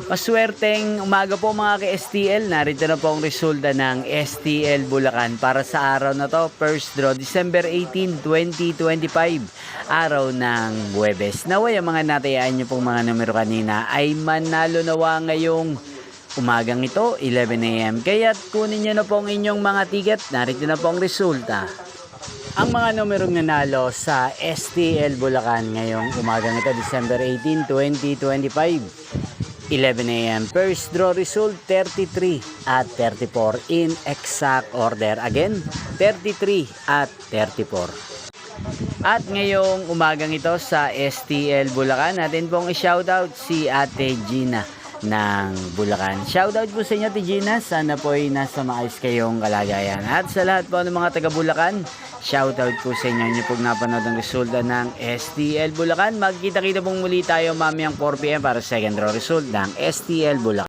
Maswerteng umaga po mga ka-STL. Narito na po ang resulta ng STL Bulacan para sa araw na to. First draw, December 18, 2025. Araw ng Huwebes. Naway ang mga natayaan nyo pong mga numero kanina ay manalo nawa ngayong umagang ito, 11 AM. Kaya't kunin nyo na po ang inyong mga ticket. Narito na po ang resulta. Ang mga numerong nanalo sa STL Bulacan ngayong umagang ito, December 18, 2025. 11 AM. First draw result 33 at 34 in exact order. Again, 33 at 34. At ngayong umagang ito sa STL Bulacan, natin pong i-shoutout si Ate Gina ng Bulacan. Shoutout po sa inyo, Ate Gina. Sana po ay nasa maayos kayong kalagayan. At sa lahat po ng mga taga Bulacan, shoutout po sa inyo. Inyo pong napanood ang resulta ng STL Bulacan. Magkita-kita pong muli tayo mamayang 4 PM para sa second draw result ng STL Bulacan.